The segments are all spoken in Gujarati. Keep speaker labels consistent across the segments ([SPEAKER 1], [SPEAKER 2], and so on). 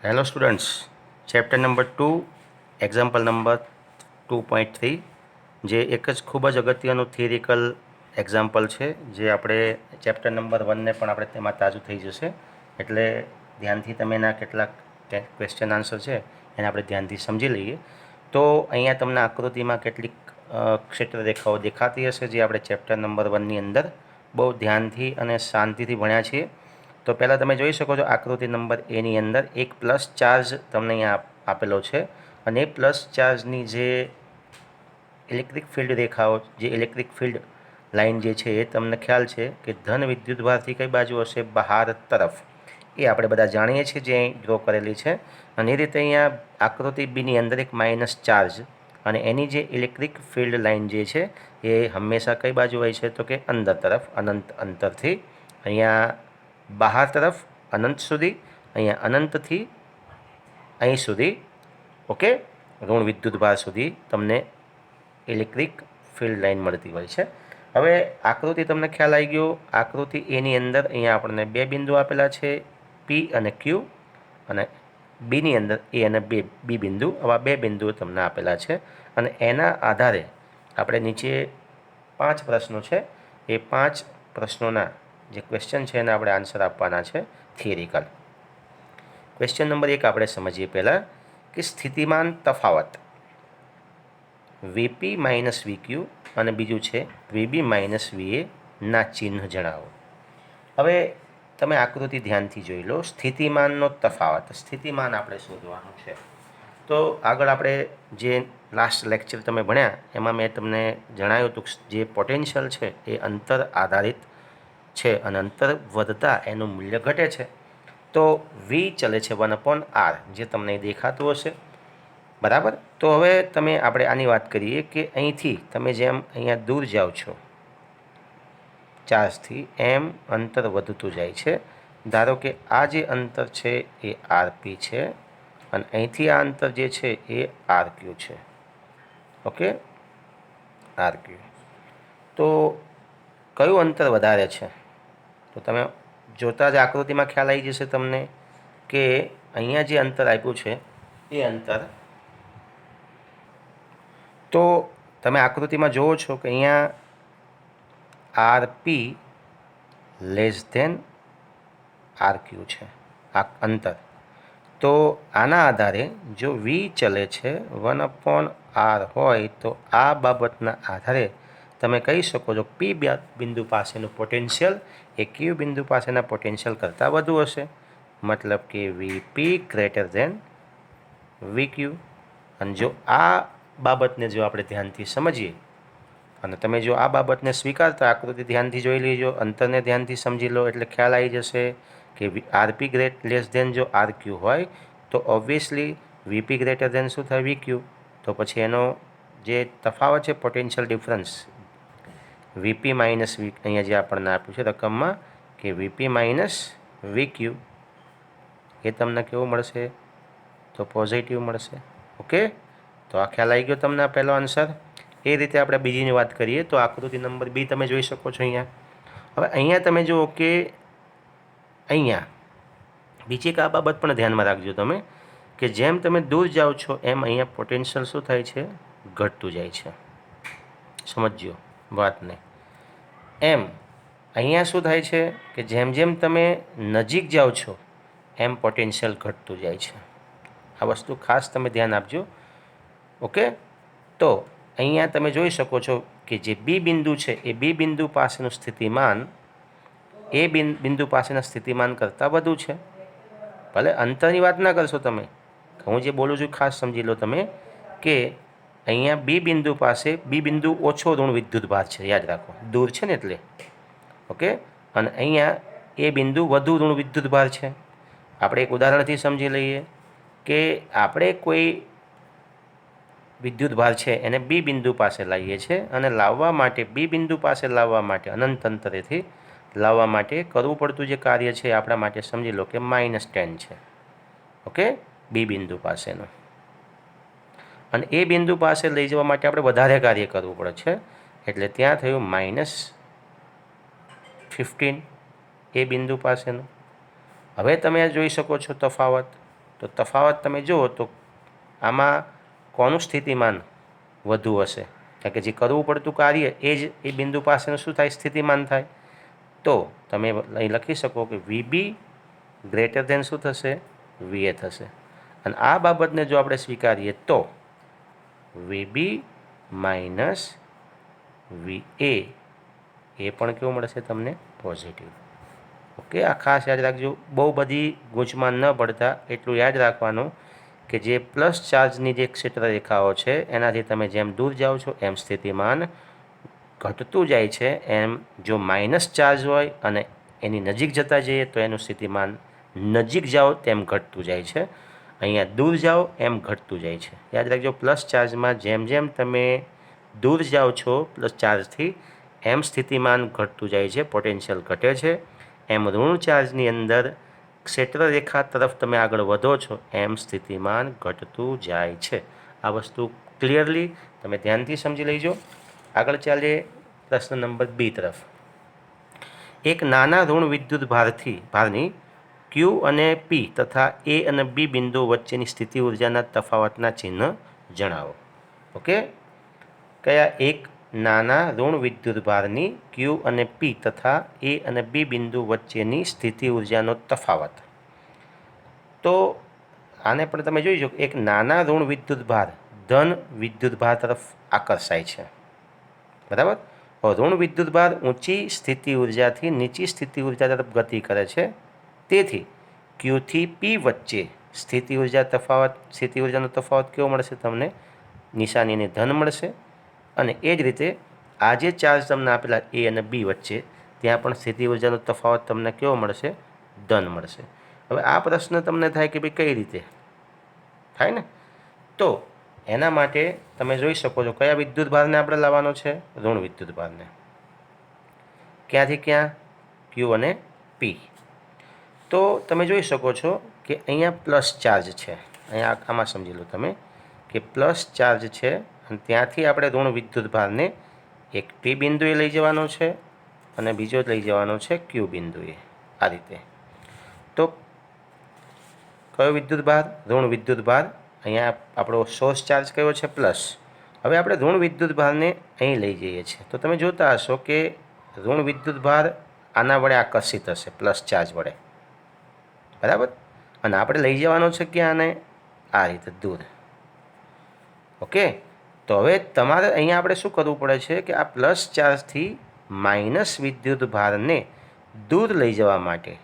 [SPEAKER 1] Hello students, chapter number 2 example number 2.3 જે એક જ ખૂબ જ અગત્યનું થિયરિકલ એક્ઝામ્પલ છે જે આપણે ચેપ્ટર નંબર 1ને પણ આપણે તેમાં તાજું થઈ જશે. એટલે ધ્યાનથી તમે એના કેટલાક ક્વેશ્ચન આન્સર છે એને આપણે ધ્યાનથી સમજી લઈએ. તો અહીંયા તમને આકૃતિમાં કેટલીક ક્ષેત્ર રેખાઓ દેખાતી હશે જે આપણે ચેપ્ટર નંબર 1ની અંદર બહુ ધ્યાનથી અને શાંતિથી ભણ્યા છીએ. તો પહેલાં તમે જોઈ શકો છો આકૃતિ નંબર એની અંદર એક પ્લસ ચાર્જ તમને અહીંયા આપેલો છે અને એ પ્લસ ચાર્જની જે ઇલેક્ટ્રિક ફિલ્ડ રેખાઓ, જે ઇલેક્ટ્રિક ફિલ્ડ લાઇન જે છે એ તમને ખ્યાલ છે કે ધન વિદ્યુતભારથી કઈ બાજુ હશે? બહાર તરફ. એ આપણે બધા જાણીએ છીએ જે અહીં ડ્રો કરેલી છે. અને એ રીતે અહીંયા આકૃતિ બીની અંદર એક માઇનસ ચાર્જ અને એની જે ઇલેક્ટ્રિક ફિલ્ડ લાઇન જે છે એ હંમેશા કઈ બાજુ હોય છે? તો કે અંદર તરફ, અનંત અંતરથી. અહીંયા બહાર તરફ અનંત સુધી, અહીંયા અનંતથી અહીં સુધી, ઓકે, ઋણ વિદ્યુતભાર સુધી તમને ઇલેક્ટ્રિક ફિલ્ડ લાઇન મળતી હોય છે. હવે આકૃતિ તમને ખ્યાલ આવી ગયો. આકૃતિ એની અંદર અહીંયા આપણને બે બિંદુ આપેલા છે, પી અને ક્યુ, અને બીની અંદર એ અને બી બિંદુ. આવા બે બિંદુઓ તમને આપેલા છે અને એના આધારે આપણે નીચે 5 પ્રશ્નો છે. એ 5 પ્રશ્નોના જે ક્વેશ્ચન છે એના આપણે આન્સર આપવાના છે થિયરિકલ. ક્વેશ્ચન નંબર 1 આપણે સમજીએ પહેલાં કે સ્થિતિમાન તફાવત વીપી માઇનસ વીક્યુ અને બીજું છે વીબી માઇનસ વીએ ના ચિહ્ન જણાવો. હવે તમે આકૃતિ ધ્યાનથી જોઈ લો. સ્થિતિમાનનો તફાવત, સ્થિતિમાન આપણે શોધવાનું છે. તો આગળ આપણે જે લાસ્ટ લેક્ચર તમે ભણ્યા એમાં મેં તમને જણાવ્યું હતું જે પોટેન્શિયલ છે એ અંતર આધારિત છે અને અંતર વધતા એનું મૂલ્ય ઘટે છે. તો વી ચલે છે 1/r, જે તમને દેખાતું હશે, બરાબર. તો હવે તમે આપણે આની વાત કરીએ કે અહીંથી તમે જેમ અહીંયા દૂર જાઓ છો ચાર્જથી એમ અંતર વધતું જાય છે. ધારો કે આ જે અંતર છે એ આરપી છે અને અહીંથી આ અંતર જે છે એ આરક્યુ છે, ઓકે, આરક્યુ. તો કયું અંતર વધારે છે? તો તમે જોતાં જ આકૃતિમાં ખ્યાલ આવી જશે તમને કે અહીંયા જે અંતર આપ્યું છે એ અંતર, તો તમે આકૃતિમાં જુઓ છો કે અહીંયા આરપી લેસ ધેન આરક્યુ છે આ અંતર. તો આના આધારે જો વી ચલે છે 1/r હોય તો આ બાબતના આધારે તમે કહી શકો છો પી બિંદુ પાસેનું પોટેન્શિયલ એ ક્યુ બિંદુ પાસેના પોટેન્શિયલ કરતાં વધુ હશે. મતલબ કે વીપી ગ્રેટર ધેન વીક્યુ. અને જો આ બાબતને જો આપણે ધ્યાનથી સમજીએ અને તમે જો આ બાબતને સ્વીકારતા આકૃતિ ધ્યાનથી જોઈ લેજો, અંતરને ધ્યાનથી સમજી લો એટલે ખ્યાલ આવી જશે કે આરપી લેસ ધેન જો આરક્યુ હોય તો ઓબ્વિયસલી વીપી ગ્રેટર ધેન શું થાય? વીક્યુ. તો પછી એનો જે તફાવત છે potential difference VP minus V, અહીંયા જે આપણને આપ્યું છે રકમમાં કે વીપી માઇનસ વીક્યુ, એ તમને કેવું મળશે? તો પોઝિટિવ મળશે, ઓકે. તો આ ખ્યાલ આવી ગયો તમને આ પહેલો આન્સર. એ રીતે આપણે બીજીની વાત કરીએ તો આકૃતિ નંબર 2 તમે જોઈ શકો છો અહીંયા. હવે અહીંયા તમે જુઓ કે અહીંયા બીજી એક આ બાબત પણ ધ્યાનમાં રાખજો તમે કે જેમ તમે દૂર જાઓ છો એમ અહીંયા પોટેન્શિયલ શું થાય છે? ઘટતું જાય છે. સમજજો વાતને. એમ અહીંયા શું થાય છે કે જેમ જેમ તમે નજીક જાઓ છો એમ પોટેન્શિયલ ઘટતું જાય છે. આ વસ્તુ ખાસ તમે ધ્યાન આપજો, ઓકે. તો અહીંયા તમે જોઈ શકો છો કે જે બી બિંદુ છે એ બી બિંદુ પાસેનું સ્થિતિમાન એ બિંદુ પાસેના સ્થિતિમાન કરતાં વધુ છે. ભલે અંતરની વાત ના કરશો તમે, હું જે બોલું છું ખાસ સમજી લો તમે કે અહીંયા બી બિંદુ પાસે બી બિંદુ ઓછો ઋણ વિદ્યુતભાર છે, યાદ રાખો, દૂર છે ને એટલે, ઓકે. અને અહીંયા એ બિંદુ વધુ ઋણ વિદ્યુતભાર છે. આપણે એક ઉદાહરણથી સમજી લઈએ કે આપણે કોઈ વિદ્યુતભાર છે એને બી બિંદુ પાસે લાવીએ છીએ અને લાવવા માટે બી બિંદુ પાસે લાવવા માટે અનંત અંતરેથી લાવવા માટે કરવું પડતું જે કાર્ય છે આપણા માટે સમજી લો કે -10 છે, ઓકે, બી બિંદુ પાસેનું. અને એ બિંદુ પાસે લઈ જવા માટે આપણે વધારે કાર્ય કરવું પડે છે એટલે ત્યાં થયું -15 એ બિંદુ પાસેનું. હવે તમે જોઈ શકો છો તફાવત તો તફાવત તમે જુઓ તો આમાં કોનું સ્થિતિમાન વધુ હશે? કારણ કે જે કરવું પડતું કાર્ય એ બિંદુ પાસેનું શું થાય? સ્થિતિમાન થાય. તો તમે અહીં લખી શકો કે VB ગ્રેટર દેન શું થશે? VA થશે. અને આ બાબતને જો આપણે સ્વીકારીએ તો VB માઇનસ VA એ પણ કેવું મળશે તમને? પોઝિટિવ. ઓકે, આ ખાસ યાદ રાખજો. બહુ બધી ગૂંચમાં ન પડતા એટલું યાદ રાખવાનું કે જે પ્લસ ચાર્જની જે ક્ષેત્ર રેખાઓ છે એનાથી તમે જેમ દૂર જાઓ છો એમ સ્થિતિમાન ઘટતું જાય છે. એમ જો માઇનસ ચાર્જ હોય અને એની નજીક જતા જઈએ તો એનું સ્થિતિમાન નજીક જાઓ તેમ ઘટતું જાય છે. અહીંયા દૂર જાઓ એમ ઘટતું જાય છે. યાદ રાખજો, પ્લસ ચાર્જમાં જેમ જેમ તમે દૂર જાઓ છો પ્લસ ચાર્જથી એમ સ્થિતિમાન ઘટતું જાય છે, પોટેન્શિયલ ઘટે છે. એમ ઋણ ચાર્જની અંદર ક્ષેત્ર રેખા તરફ તમે આગળ વધો છો એમ સ્થિતિમાન ઘટતું જાય છે. આ વસ્તુ ક્લિયરલી તમે ધ્યાનથી સમજી લેજો. આગળ ચાલીએ પ્રશ્ન નંબર બી તરફ. એક નાના ઋણ વિદ્યુત ભારની Q અને P તથા A અને B બિંદુઓ વચ્ચેની સ્થિતિ ઉર્જાના તફાવતના ચિહ્ન જણાવો. ઓકે, કયા? એક નાના ઋણ વિદ્યુત ભારની Q અને P તથા A અને B બિંદુ વચ્ચેની સ્થિતિ ઉર્જાનો તફાવત. તો આને પણ તમે જોઈ શકો, એક નાના ઋણ વિદ્યુત ભાર ધન વિદ્યુત ભાર તરફ આકર્ષાય છે. બરાબર? ઋણ વિદ્યુત ભાર ઊંચી સ્થિતિ ઉર્જાથી નીચી સ્થિતિ ઉર્જા તરફ ગતિ કરે છે. તેથી Q થી P વચ્ચે સ્થિતિ ઉર્જાનો તફાવત કેવો મળશે તમને? નિશાનીને ધન મળશે. અને એ જ રીતે આ જે ચાર્જ તમને આપેલા A અને B વચ્ચે ત્યાં પણ સ્થિતિ ઉર્જાનો તફાવત તમને કેવો મળશે? ધન મળશે. હવે આ પ્રશ્ન તમને થાય કે ભાઈ કઈ રીતે થાય ને? તો એના માટે તમે જોઈ શકો છો કયા વિદ્યુત ભારને આપણે લાવવાનો છે? ઋણ વિદ્યુત ભારને. ક્યાંથી ક્યાં? Q અને P. તો તમે જોઈ શકો છો કે અહીંયા પ્લસ ચાર્જ છે. અહીંયા આમાં સમજી લો તમે કે પ્લસ ચાર્જ છે અને ત્યાંથી આપણે ઋણ વિદ્યુત ભારને એક P બિંદુએ લઈ જવાનો છે અને બીજો લઈ જવાનો છે Q બિંદુએ. આ રીતે. તો કયો વિદ્યુત ભાર? ઋણ વિદ્યુત ભાર. અહીંયા આપણો સોર્સ ચાર્જ કયો છે? પ્લસ. હવે આપણે ઋણ વિદ્યુત ભારને અહીં લઈ જઈએ છીએ તો તમે જોતા હશો કે ઋણ વિદ્યુત ભાર આના વડે આકર્ષિત હશે, પ્લસ ચાર્જ વડે. બરાબર? અને આપણે લઈ જવાનો છે ક્યાં? આને આ રીતે દૂર. ઓકે, તો હવે તમારે અહીંયા આપણે શું કરવું પડે છે કે આ પ્લસ ચાર્જથી માઇનસ વિદ્યુત ભારને દૂર લઈ જવા માટે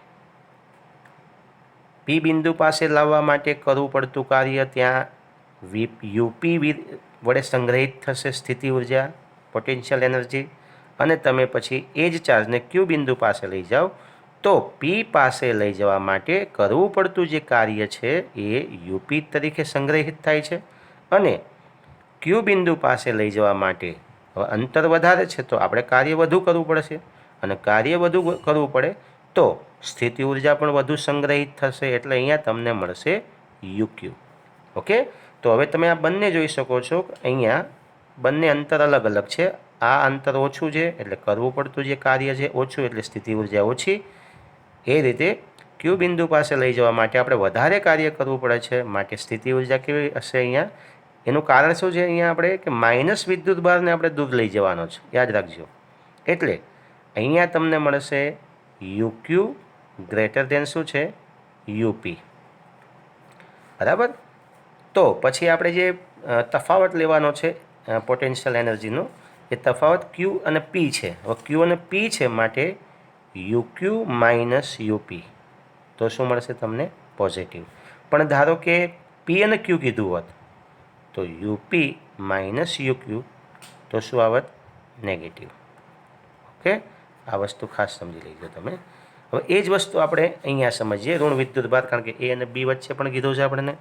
[SPEAKER 1] P બિંદુ પાસે લાવવા માટે કરવું પડતું કાર્ય ત્યાં UP વડે સંગ્રહિત થશે સ્થિતિ ઉર્જા, પોટેન્શિયલ એનર્જી. અને તમે પછી એ જ ચાર્જને Q બિંદુ પાસે લઈ જાઓ તો P પાસે લઈ જવા માટે કરવું પડતું જે કાર્ય છે એ UP તરીકે સંગ્રહિત થાય છે. અને Q બિંદુ પાસે લઈ જવા માટે હવે અંતર વધારે છે તો આપણે કાર્ય વધુ કરવું પડશે. અને કાર્ય વધુ કરવું પડે તો સ્થિતિ ઉર્જા પણ વધુ સંગ્રહિત થશે. એટલે અહીંયા તમને મળશે UQ. ઓકે, તો હવે તમે આ બંને જોઈ શકો છો. અહીંયા બંને અંતર અલગ અલગ છે. આ અંતર ઓછું છે એટલે કરવું પડતું જે કાર્ય છે ઓછું, એટલે સ્થિતિ ઉર્જા ઓછી. એ રીતે Q બિંદુ પાસે લઈ જવા માટે આપણે વધારે કાર્ય કરવું પડે છે, માટે સ્થિતિ ઉર્જા કેવી હશે અહીંયા? એનું કારણ શું છે? અહીંયા આપણે કે માઇનસ વિદ્યુત ભારને આપણે દૂર લઈ જવાનો છે, યાદ રાખજો. એટલે અહીંયા તમને મળશે UQ ગ્રેટર દેન શું છે? UP. બરાબર? તો પછી આપણે જે તફાવત લેવાનો છે પોટેન્શિયલ એનર્જીનો, એ તફાવત Q અને P છે. હવે Q અને P છે માટે UQ માઇનસ UP. તો શું મળશે તમને? પોઝિટિવ. પણ ધારો કે P અને Q કીધું હોત તો UP માઇનસ UQ તો શું આવત? નેગેટિવ. ઓકે, આ વસ્તુ ખાસ સમજી લેજો તમે. હવે એ જ વસ્તુ આપણે અહીંયા સમજીએ ઋણ વિદ્યુત ભાર, કારણ કે A અને B વચ્ચે પણ કીધું છે આપણને.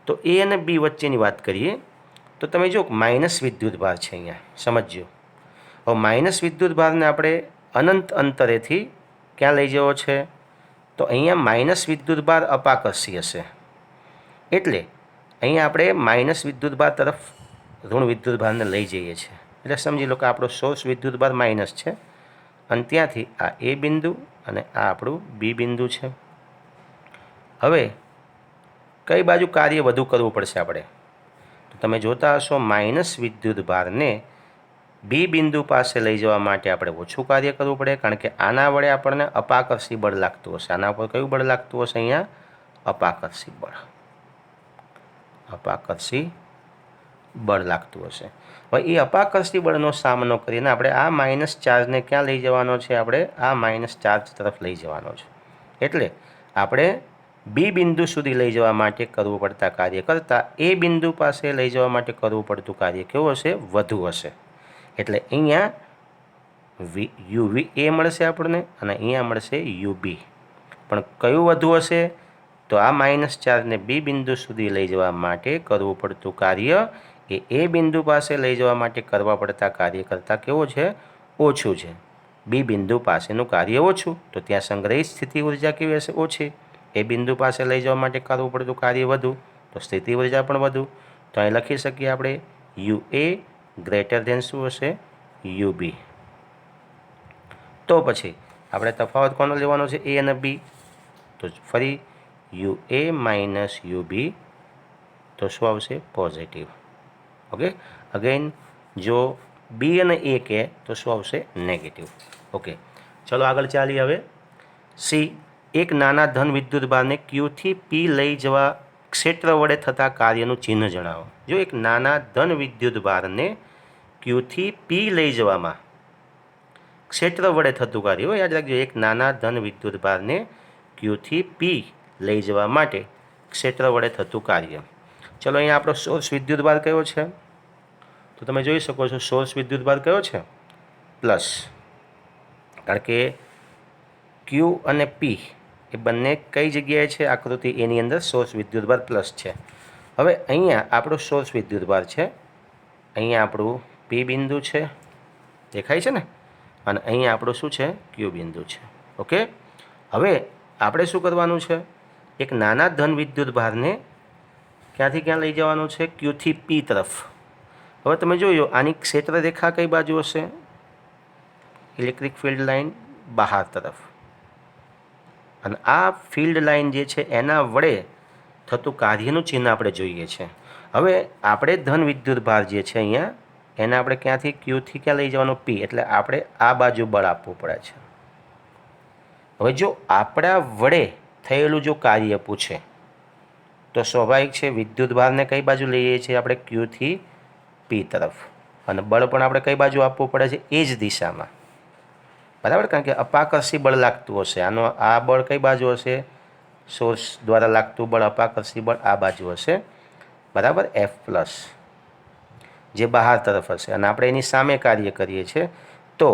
[SPEAKER 1] તો A અને B વચ્ચેની વાત કરીએ તો તમે જો માઇનસ વિદ્યુત ભાર છે અહીંયા, સમજજો. હવે માઇનસ વિદ્યુત ભારને આપણે અનંત અંતરેથી ક્યાં લઈ જવો છે? તો અહીંયા માઇનસ વિદ્યુત ભાર અપાકર્ષી હશે. એટલે અહીંયા આપણે માઇનસ વિદ્યુત ભાર તરફ ઋણ વિદ્યુત ભારને લઈ જઈએ છીએ. એટલે સમજી લો કે આપણો સોર્સ વિદ્યુત ભાર માઇનસ છે અને ત્યાંથી આ A બિંદુ અને આ આપણું B બિંદુ છે. હવે કઈ બાજુ કાર્ય વધુ કરવું પડશે આપણે? તો તમે જોતા હશો માઇનસ વિદ્યુતભારને બી બિંદુ પાસે લઈ જવા માટે આપણે ઓછું કાર્ય કરવું પડે, કારણ કે આના વડે આપણને અપાકર્ષી બળ લાગતું હશે. આના પર કયું બળ લાગતું હશે? અહીંયા અપાકર્ષી બળ, અપાકર્ષી બળ લાગતું હશે. હવે એ અપાકર્ષી બળનો સામનો કરીને આપણે આ માઇનસ ચાર્જને ક્યાં લઈ જવાનો છે? આપણે આ માઇનસ ચાર્જ તરફ લઈ જવાનો છે. એટલે આપણે બી બિંદુ સુધી લઈ જવા માટે કરવું પડતા કાર્ય કરતાં એ બિંદુ પાસે લઈ જવા માટે કરવું પડતું કાર્ય કેવું હશે? વધુ હશે. એટલે અહીંયા યુવી એ મળશે આપણને અને અહીંયા મળશે યુબી. પણ કયું વધુ હશે? તો આ માઇનસ ચાર્જને બી બિંદુ સુધી લઈ જવા માટે કરવું પડતું કાર્ય એ બિંદુ પાસે લઈ જવા માટે કરવા પડતા કાર્ય કરતાં કેવું છે? ઓછું છે. બી બિંદુ પાસેનું કાર્ય ઓછું, તો ત્યાં સંગ્રહિત સ્થિતિ ઉર્જા કેવી હશે? ઓછી. એ બિંદુ પાસે લઈ જવા માટે કરવું પડતું કાર્ય વધુ, તો સ્થિતિ ઉર્જા પણ વધુ. તો અહીં લખી શકીએ આપણે યુ એ ગ્રેટર ધેન શું હશે? યુબી. તો પછી આપણે તફાવત કોનો લેવાનો છે? એ અને બી. તો ફરી યુ એ માઇનસ યુબી, તો શું આવશે? પોઝિટિવ. ઓકે. અગેન જો બી અને એ કહે તો શું આવશે? નેગેટિવ. ઓકે, ચલો આગળ ચાલીએ. હવે સી, એક નાના ધન વિદ્યુતભારને ક્યુથી પી લઈ જવા ક્ષેત્ર વડે થતા કાર્યનું ચિહ્ન જણાવો. જો એક નાના ધન વિદ્યુતભારને ક્યુથી પી લઈ જવામાં ક્ષેત્ર વડે થતું કાર્ય, યાદ રાખજો, એક નાના ધન વિદ્યુતભારને ક્યુથી પી લઈ જવા માટે ક્ષેત્ર વડે થતું કાર્ય. ચલો અહીંયા આપણો સોર્સ વિદ્યુતભાર કયો છે? તો તમે જોઈ શકો છો સોર્સ વિદ્યુતભાર કયો છે? પ્લસ. કારણ કે ક્યુ અને પી એ બંને કઈ જગ્યાએ છે? આકૃતિ એની અંદર સોર્સ વિદ્યુતભાર પ્લસ છે. હવે અહીંયા આપણો સોર્સ વિદ્યુતભાર છે, અહીંયા આપણું પી બિંદુ છે, દેખાય છે ને, અને અહીંયા આપણું શું છે? ક્યુ બિંદુ છે. ઓકે. હવે આપણે શું કરવાનું છે? એક નાના ધન વિદ્યુતભારને ક્યાંથી ક્યાં લઈ જવાનું છે? ક્યુથી પી તરફ. હવે તમે જોયો આની ક્ષેત્ર રેખા કઈ બાજુ હશે? ઇલેક્ટ્રિક ફિલ્ડ લાઇન બહાર તરફ, અને આ ફિલ્ડ લાઇન જે છે એના વડે થતું કાર્યનું ચિહ્ન આપણે જોઈએ છે. હવે આપણે ધન વિદ્યુતભાર જે છે અહીંયા એને આપણે ક્યાંથી? ક્યુથી ક્યાં લઈ જવાનું? પી. એટલે આપણે આ બાજુ બળ આપવું પડે છે. હવે જો આપણા વડે થયેલું જો કાર્ય પૂછે તો સ્વાભાવિક છે વિદ્યુતભારને કઈ બાજુ લઈએ છીએ આપણે? ક્યુથી પી તરફ. અને બળ પણ આપણે કઈ બાજુ આપવું પડે છે? એ જ દિશામાં. બરાબર, કારણ કે અપાકર્ષી બળ લાગતું હશે. આનો આ બળ કઈ બાજુ હશે? સોર્સ દ્વારા લાગતું બળ, અપાકર્ષી બળ આ બાજુ હશે. બરાબર, એફ પ્લસ, જે બહાર તરફ હશે. અને આપણે એની સામે કાર્ય કરીએ છીએ, તો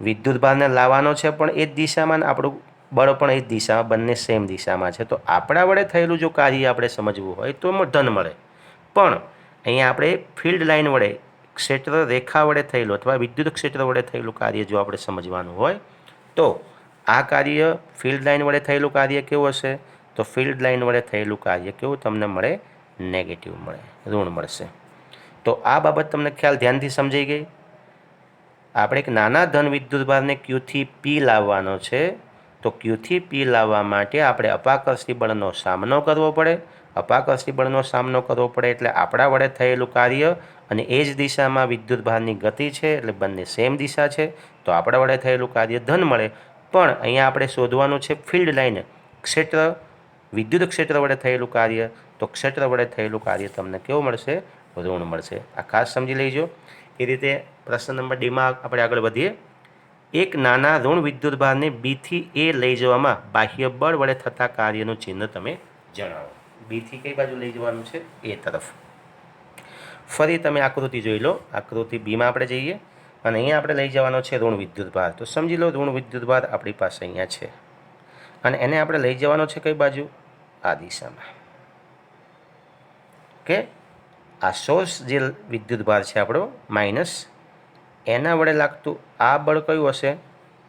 [SPEAKER 1] વિદ્યુતભારને લાવવાનો છે પણ એ જ દિશામાં, આપણું બળ પણ એ જ દિશામાં, બંને સેમ દિશામાં છે. તો આપણા વડે થયેલું જો કાર્ય આપણે સમજવું હોય તો ધન મળે. પણ અહીંયા આપણે ફિલ્ડ લાઇન વડે, ક્ષેત્ર રેખા વડે થયેલું અથવા વિદ્યુત ક્ષેત્ર વડે થયેલું કાર્ય જો આપણે સમજવાનું હોય તો આ કાર્ય ફિલ્ડ લાઇન વડે થયેલું કાર્ય કેવું હશે? તો ફિલ્ડ લાઇન વડે થયેલું કાર્ય કેવું તમને મળે? નેગેટિવ મળે, ઋણ મળશે. તો આ બાબત તમને ધ્યાનથી સમજાઈ ગઈ. આપણે એક નાના ધન વિદ્યુતભારને ક્યુથી પી લાવવાનો છે, તો ક્યુથી પી લાવવા માટે આપણે અપાકર્ષી બળનો સામનો કરવો પડે. અપાકર્ષી બળનો સામનો કરવો પડે એટલે આપણા વડે થયેલું કાર્ય અને એ જ દિશામાં વિદ્યુતભારની ગતિ છે, એટલે બંને સેમ દિશા છે, તો આપણા વડે થયેલું કાર્ય ધન મળે. પણ અહીંયા આપણે શોધવાનું છે ફિલ્ડ લાઇન, ક્ષેત્ર, વિદ્યુત ક્ષેત્ર વડે થયેલું કાર્ય. તો ક્ષેત્ર વડે થયેલું કાર્ય તમને કેવું મળશે? ઋણ મળશે. આ ખાસ સમજી લેજો. એ રીતે પ્રશ્ન નંબર ડીમાં આપણે આગળ વધીએ. એક નાના ઋણ વિદ્યુતભારને બીથી એ લઈ જવામાં બાહ્ય બળ વડે થતા કાર્યનું ચિહ્ન તમે જણાવો. બીથી કઈ બાજુ લઈ જવાનું છે? એ તરફ. ફરી તમે આકૃતિ જોઈ લો. આકૃતિ બીમાં આપણે જઈએ અને અહીંયા આપણે લઈ જવાનો છે ઋણ વિદ્યુતભાર. તો સમજી લો ઋણ વિદ્યુતભાર આપણી પાસે અહીંયા છે અને એને આપણે લઈ જવાનો છે કઈ બાજુ? આ દિશામાં. ઓકે. આ સોર્સ જે વિદ્યુતભાર છે આપણો માઇનસ, એના વડે લાગતું આ બળ કયું હશે?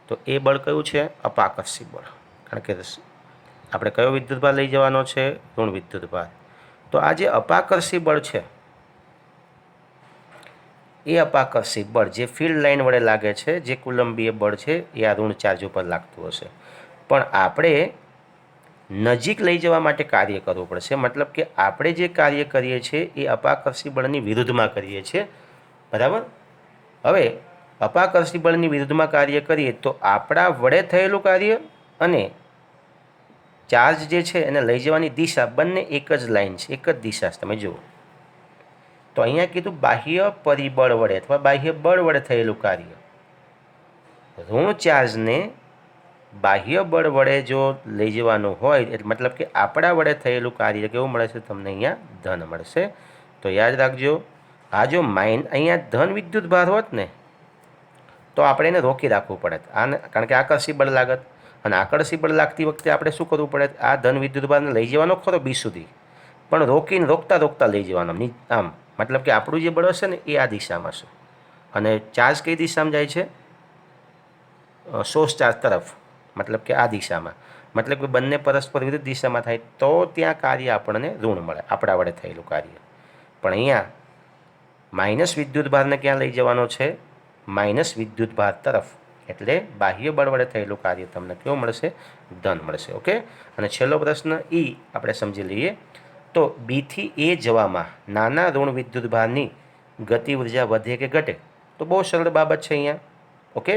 [SPEAKER 1] તો એ બળ કયું છે? અપાકર્ષી બળ. કારણ કે આપણે કયો વિદ્યુતભાર લઈ જવાનો છે? ઋણ વિદ્યુતભાર. તો આ જે અપાકર્ષી બળ છે, એ અપાકર્ષી બળ જે ફિલ્ડ લાઇન વડે લાગે છે, જે કુલંબીય બળ છે, એ આ ઋણ ચાર્જ ઉપર લાગતું હશે. પણ આપણે નજીક લઈ જવા માટે કાર્ય કરવું પડશે. મતલબ કે આપણે જે કાર્ય કરીએ છીએ એ અપાકર્ષી બળની વિરુદ્ધમાં કરીએ છીએ, બરાબર. હવે અપાકર્ષી બળની વિરુદ્ધમાં કાર્ય કરીએ તો આપણા વડે થયેલું કાર્ય અને ચાર્જ જે છે એને લઈ જવાની દિશા બંને એક જ લાઈન છે, એક જ દિશા છે. તમે જુઓ તો અહીંયા કીધું બાહ્ય પરિબળ વડે અથવા બાહ્ય બળ વડે થયેલું કાર્ય. ઋણ ચાર્જને બાહ્ય બળ વડે જો લઈ જવાનું હોય એટલે મતલબ કે આપણા વડે થયેલું કાર્ય કેવું મળે છે તમને? અહીંયા ધન મળશે. તો યાદ રાખજો, આ જો અહીંયા ધન વિદ્યુત ભાર હોત ને તો આપણે એને રોકી રાખવું પડે આને, કારણ કે આકર્ષી બળ લાગત. અને આકર્ષી બળ લાગતી વખતે આપણે શું કરવું પડે? આ ધન વિદ્યુત ભારને લઈ જવાનો ખરો બી સુધી, પણ રોકતા રોકતા લઈ જવાનો આમ. મતલબ કે આપણું જે બળ હશે ને એ આ દિશામાં છે અને ચાર્જ કઈ દિશામાં જાય છે? સોર્સ ચાર્જ તરફ, મતલબ કે આ દિશામાં. મતલબ કે બંને પરસ્પર વિરુદ્ધ દિશામાં થાય તો ત્યાં કાર્ય આપણને ઋણ મળે, આપણા વડે થયેલું કાર્ય. પણ અહીંયા માઇનસ વિદ્યુત ભારને ક્યાં લઈ જવાનો છે? માઇનસ વિદ્યુત ભાર તરફ. એટલે બાહ્ય બળ વડે થયેલું કાર્ય તમને કેવું મળશે? ધન મળશે. ઓકે. અને છેલ્લો પ્રશ્ન આપણે સમજી લઈએ. તો બીથી એ જવામાં નાના ઋણ વિદ્યુત ભારની ગતિ ઉર્જા વધે કે ઘટે? તો બહુ સરળ બાબત છે અહીંયા. ઓકે.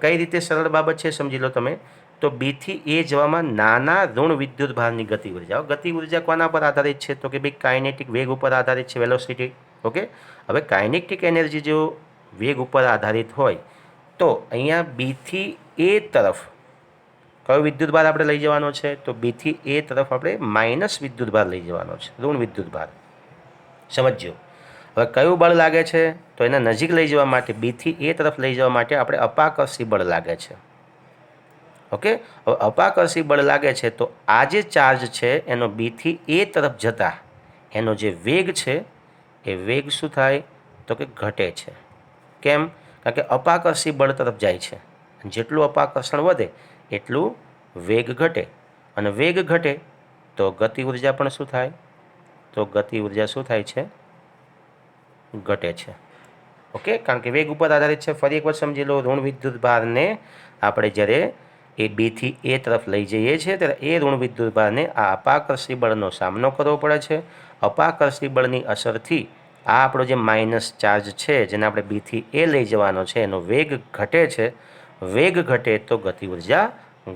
[SPEAKER 1] કઈ રીતે સરળ બાબત છે સમજી લો તમે. તો બીથી એ જવામાં નાના ઋણ વિદ્યુત ભારની ગતિ ઉર્જા. ગતિ ઉર્જા કોના પર આધારિત છે? તો કે ભાઈ કાઇનેટિક વેગ ઉપર આધારિત છે, વેલોસિટી. ઓકે. હવે કાઇનેટિક એનર્જી જો વેગ ઉપર આધારિત હોય તો અહીંયા બીથી એ તરફ કયો વિદ્યુત ભાર આપણે લઈ જવાનો છે? તો બીથી એ તરફ આપણે માઇનસ વિદ્યુત ભાર લઈ જવાનો છે, ઋણ વિદ્યુત ભાર. સમજજો. હવે કયું બળ લાગે છે? તો એને નજીક લઈ જવા માટે, બીથી એ તરફ લઈ જવા માટે આપણે અપાકર્ષી બળ લાગે છે. ઓકે. હવે અપાકર્ષી બળ લાગે છે તો આ જે ચાર્જ છે એનો બીથી એ તરફ જતા એનો જે વેગ છે એ વેગ શું થાય? તો કે ઘટે છે. કેમ? કારણ કે અપાકર્ષી બળ તરફ જાય છે. જેટલું અપાકર્ષણ વધે એટલું વેગ ઘટે, અને વેગ ઘટે તો ગતિ ઉર્જા પણ શું થાય? તો ગતિ ઉર્જા શું થાય છે? ઘટે છે. ઓકે. કારણ કે વેગ ઉપર આધારિત છે. ફરી એકવાર સમજી લો, ઋણ વિદ્યુત ભારને આપણે જ્યારે એ બીથી એ તરફ લઈ જઈએ છીએ ત્યારે એ ઋણ વિદ્યુત ભારને આ અપાકર્ષી બળનો સામનો કરવો પડે છે. અપાકર્ષી બળની અસરથી આ આપણો જે માઇનસ ચાર્જ છે જેને આપણે બીથી એ લઈ જવાનો છે એનો વેગ ઘટે છે. વેગ ઘટે તો ગતિ ઉર્જા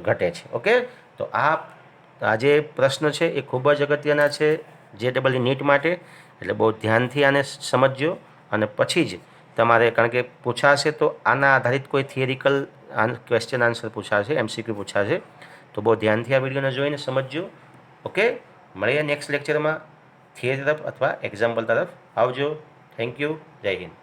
[SPEAKER 1] ઘટે છે. ઓકે. તો આ જે પ્રશ્ન છે એ ખૂબ જ અગત્યના છે JEE નીટ માટે, એટલે બહુ ધ્યાનથી આને સમજજો. અને પછી જ તમારે, કારણ કે પૂછાશે તો આના આધારિત કોઈ થિયરિકલ ક્વેશ્ચન આન્સર પૂછાશે, MCQ પૂછાશે. તો બહુ ધ્યાનથી આ વિડીયોને જોઈને સમજજો. ઓકે. મળીએ નેક્સ્ટ લેક્ચરમાં થિયરી તરફ અથવા એક્ઝામ્પલ તરફ. આવજો. Thank you. જય હિન્દ.